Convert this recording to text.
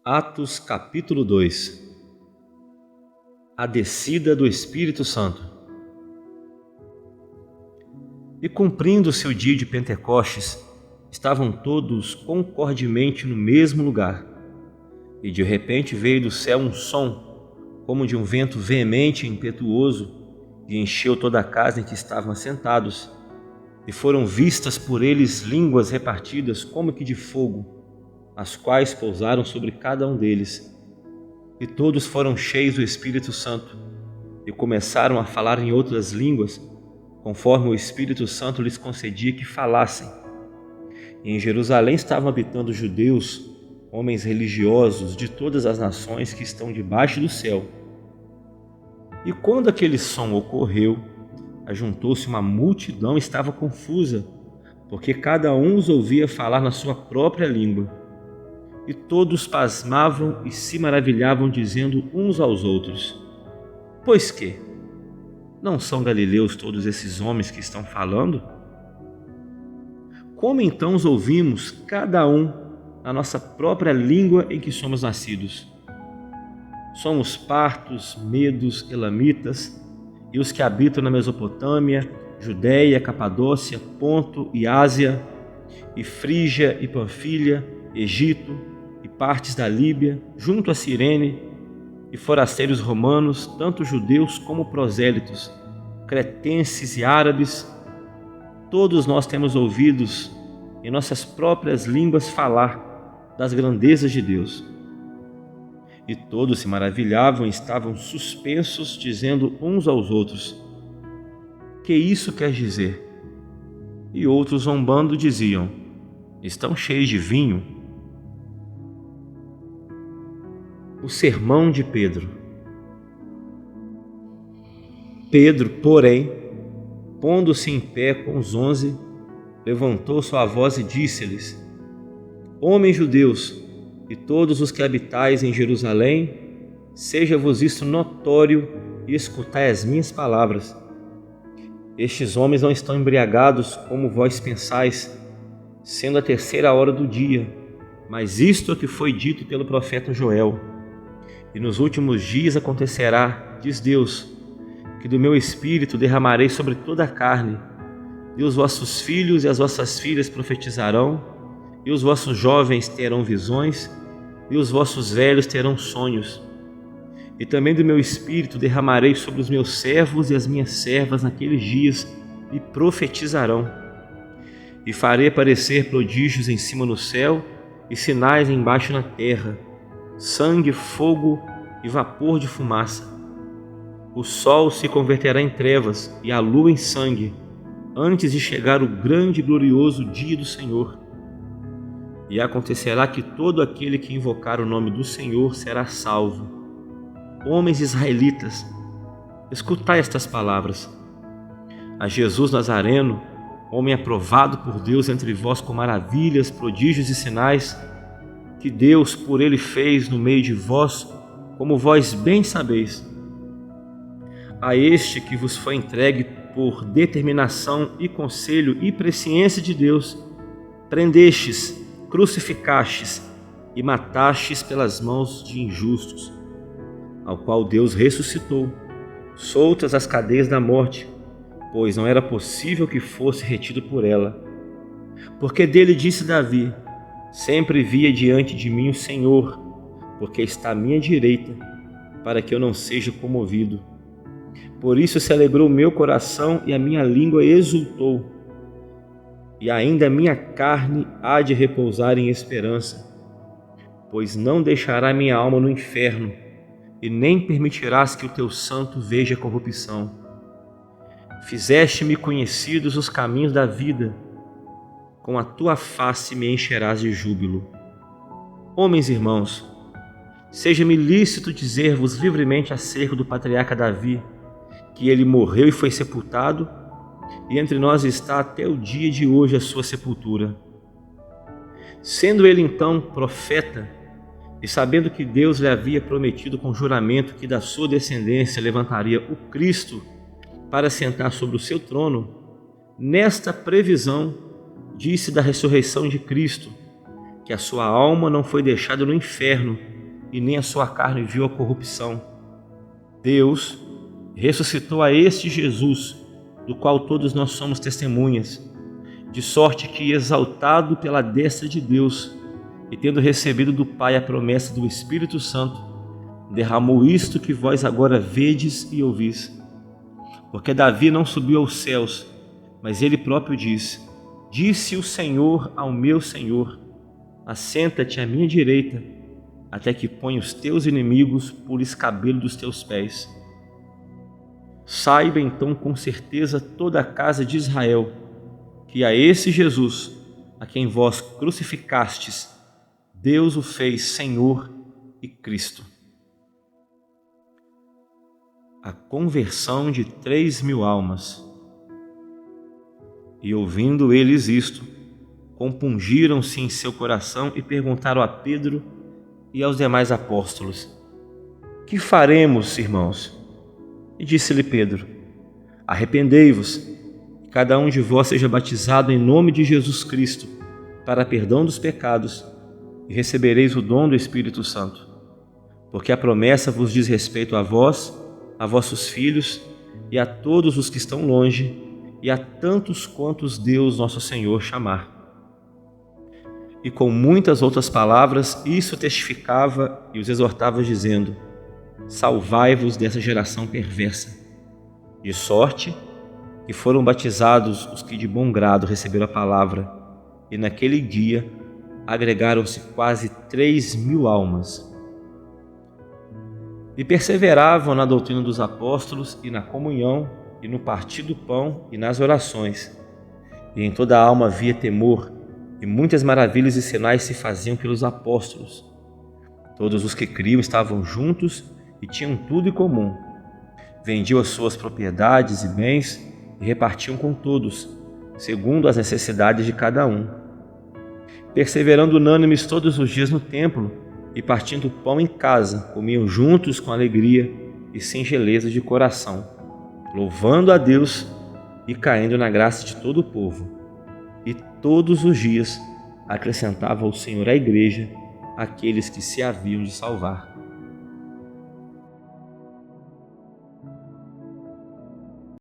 Atos capítulo 2. A descida do Espírito Santo. E cumprindo-se o dia de Pentecostes, estavam todos concordemente no mesmo lugar. E de repente veio do céu um som, como de um vento veemente e impetuoso, e encheu toda a casa em que estavam assentados. E foram vistas por eles línguas repartidas como que de fogo, as quais pousaram sobre cada um deles. E todos foram cheios do Espírito Santo, e começaram a falar em outras línguas, conforme o Espírito Santo lhes concedia que falassem. E em Jerusalém estavam habitando judeus, homens religiosos de todas as nações que estão debaixo do céu. E quando aquele som ocorreu, ajuntou-se uma multidão e estava confusa, porque cada um os ouvia falar na sua própria língua. E todos pasmavam e se maravilhavam, dizendo uns aos outros: Pois que? Não são galileus todos esses homens que estão falando? Como então os ouvimos, cada um, na nossa própria língua em que somos nascidos? Somos partos, medos, elamitas, e os que habitam na Mesopotâmia, Judéia, Capadócia, Ponto e Ásia, e Frígia e Panfilha, Egito e partes da Líbia, junto a Cirene, e forasteiros romanos, tanto judeus como prosélitos, cretenses e árabes, todos nós temos ouvidos em nossas próprias línguas falar das grandezas de Deus. E todos se maravilhavam e estavam suspensos, dizendo uns aos outros: Que isso quer dizer? E outros, zombando, diziam: Estão cheios de vinho. O sermão de Pedro. Pedro, porém, pondo-se em pé com os 11, levantou sua voz e disse-lhes: Homens judeus, e todos os que habitais em Jerusalém, seja-vos isto notório e escutai as minhas palavras. Estes homens não estão embriagados como vós pensais, sendo a 3ª hora do dia, mas isto é o que foi dito pelo profeta Joel. E nos últimos dias acontecerá, diz Deus, que do meu Espírito derramarei sobre toda a carne, e os vossos filhos e as vossas filhas profetizarão, e os vossos jovens terão visões, e os vossos velhos terão sonhos. E também do meu Espírito derramarei sobre os meus servos e as minhas servas naqueles dias, e profetizarão. E farei aparecer prodígios em cima no céu, e sinais embaixo na terra, sangue, fogo e vapor de fumaça. O sol se converterá em trevas e a lua em sangue, antes de chegar o grande e glorioso dia do Senhor. E acontecerá que todo aquele que invocar o nome do Senhor será salvo. Homens israelitas, escutai estas palavras. A Jesus Nazareno, homem aprovado por Deus entre vós com maravilhas, prodígios e sinais, que Deus por ele fez no meio de vós, como vós bem sabeis. A este que vos foi entregue por determinação e conselho e presciência de Deus, prendestes, crucificastes e matastes pelas mãos de injustos, ao qual Deus ressuscitou, soltas as cadeias da morte, pois não era possível que fosse retido por ela. Porque dele disse Davi: Sempre via diante de mim o Senhor, porque está à minha direita, para que eu não seja comovido. Por isso se alegrou o meu coração e a minha língua exultou. E ainda a minha carne há de repousar em esperança, pois não deixará minha alma no inferno, e nem permitirás que o teu santo veja corrupção. Fizeste-me conhecidos os caminhos da vida, com a tua face me encherás de júbilo. Homens irmãos, seja-me lícito dizer-vos livremente acerca do patriarca Davi, que ele morreu e foi sepultado, e entre nós está até o dia de hoje a sua sepultura. Sendo ele então profeta, e sabendo que Deus lhe havia prometido com juramento que da sua descendência levantaria o Cristo para sentar sobre o seu trono, nesta previsão disse da ressurreição de Cristo, que a sua alma não foi deixada no inferno, e nem a sua carne viu a corrupção. Deus ressuscitou a este Jesus, do qual todos nós somos testemunhas, de sorte que, exaltado pela destra de Deus, e tendo recebido do Pai a promessa do Espírito Santo, derramou isto que vós agora vedes e ouvis. Porque Davi não subiu aos céus, mas ele próprio disse: Disse o Senhor ao meu Senhor: Assenta-te à minha direita, até que ponha os teus inimigos por escabelo dos teus pés. Saiba então com certeza toda a casa de Israel, que a esse Jesus, a quem vós crucificastes, Deus o fez Senhor e Cristo. A conversão de 3.000 almas. E ouvindo eles isto, compungiram-se em seu coração e perguntaram a Pedro e aos demais apóstolos: Que faremos, irmãos? E disse-lhe Pedro: Arrependei-vos, e cada um de vós seja batizado em nome de Jesus Cristo, para perdão dos pecados, e recebereis o dom do Espírito Santo. Porque a promessa vos diz respeito a vós, a vossos filhos e a todos os que estão longe, e a tantos quantos Deus nosso Senhor chamar. E com muitas outras palavras isso testificava e os exortava, dizendo: Salvai-vos dessa geração perversa. De sorte que foram batizados os que de bom grado receberam a palavra, e naquele dia agregaram-se quase 3.000 almas. E perseveravam na doutrina dos apóstolos e na comunhão, e no partir do pão e nas orações. E em toda a alma havia temor, e muitas maravilhas e sinais se faziam pelos apóstolos. Todos os que criam estavam juntos e tinham tudo em comum. Vendiam as suas propriedades e bens e repartiam com todos, segundo as necessidades de cada um. Perseverando unânimes todos os dias no templo, e partindo o pão em casa, comiam juntos com alegria e singeleza de coração, louvando a Deus e caindo na graça de todo o povo. E todos os dias acrescentava o Senhor à igreja aqueles que se haviam de salvar.